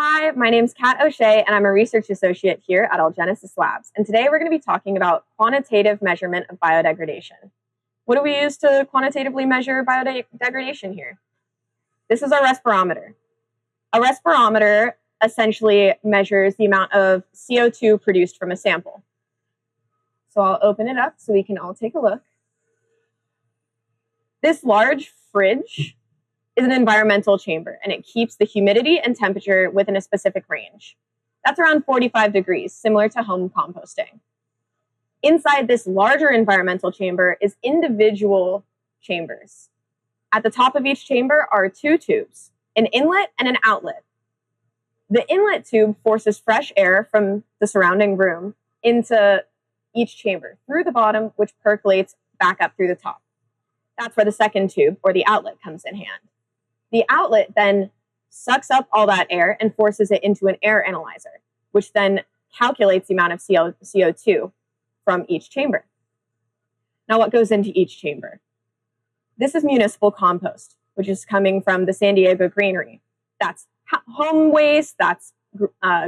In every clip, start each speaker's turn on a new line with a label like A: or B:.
A: Hi, my name's Kat O'Shea, and I'm a research associate here at Algenesis Labs. And today we're going to be talking about quantitative measurement of biodegradation. What do we use to quantitatively measure biodegradation here? This is our respirometer. A respirometer essentially measures the amount of CO2 produced from a sample. So I'll open it up so we can all take a look. This large fridge is an environmental chamber, and it keeps the humidity and temperature within a specific range. That's around 45 degrees, similar to home composting. Inside this larger environmental chamber is individual chambers. At the top of each chamber are two tubes, an inlet and an outlet. The inlet tube forces fresh air from the surrounding room into each chamber through the bottom, which percolates back up through the top. That's where the second tube, or the outlet, comes in hand. The outlet then sucks up all that air and forces it into an air analyzer, which then calculates the amount of CO2 from each chamber. Now, what goes into each chamber? This is municipal compost, which is coming from the San Diego Greenery. That's home waste, that's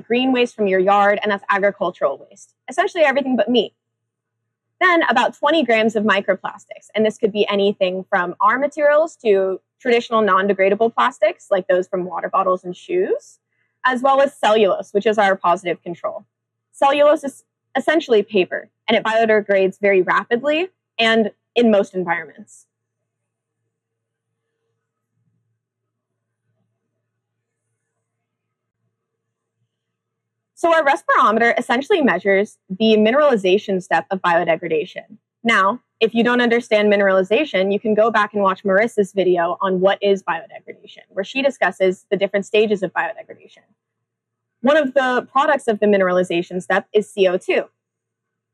A: green waste from your yard, and that's agricultural waste. Essentially everything but meat. Then about 20 grams of microplastics, and this could be anything from our materials to traditional non-degradable plastics, like those from water bottles and shoes, as well as cellulose, which is our positive control. Cellulose is essentially paper, and it biodegrades very rapidly and in most environments. So our respirometer essentially measures the mineralization step of biodegradation. Now, if you don't understand mineralization, you can go back and watch Marissa's video on what is biodegradation, where she discusses the different stages of biodegradation. One of the products of the mineralization step is CO2.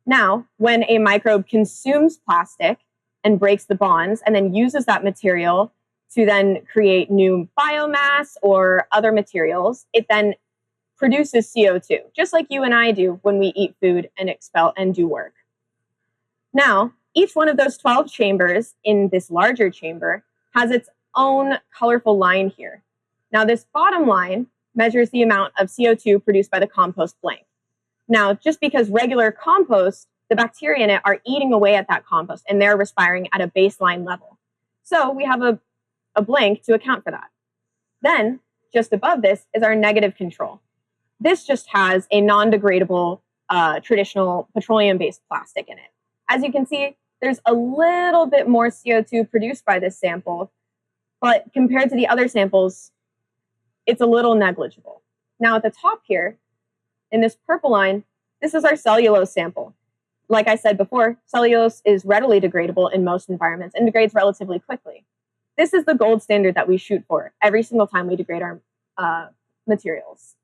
A: Now, when a microbe consumes plastic and breaks the bonds and then uses that material to then create new biomass or other materials, it then produces CO2, just like you and I do when we eat food and expel and do work. Now, each one of those 12 chambers in this larger chamber has its own colorful line here. Now, this bottom line measures the amount of CO2 produced by the compost blank. Now, just because regular compost, the bacteria in it are eating away at that compost and they're respiring at a baseline level. So we have a blank to account for that. Then, just above this is our negative control. This just has a non-degradable traditional petroleum-based plastic in it. As you can see, there's a little bit more CO2 produced by this sample, but compared to the other samples, it's a little negligible. Now at the top here, in this purple line, this is our cellulose sample. Like I said before, cellulose is readily degradable in most environments and degrades relatively quickly. This is the gold standard that we shoot for every single time we degrade our materials.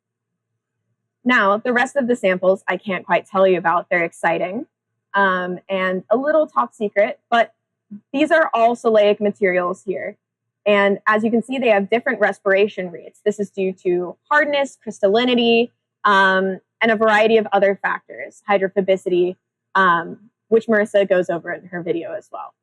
A: Now, the rest of the samples I can't quite tell you about. They're exciting and a little top secret, but these are all Soleic materials here. And as you can see, they have different respiration rates. This is due to hardness, crystallinity, and a variety of other factors, hydrophobicity, which Marissa goes over in her video as well.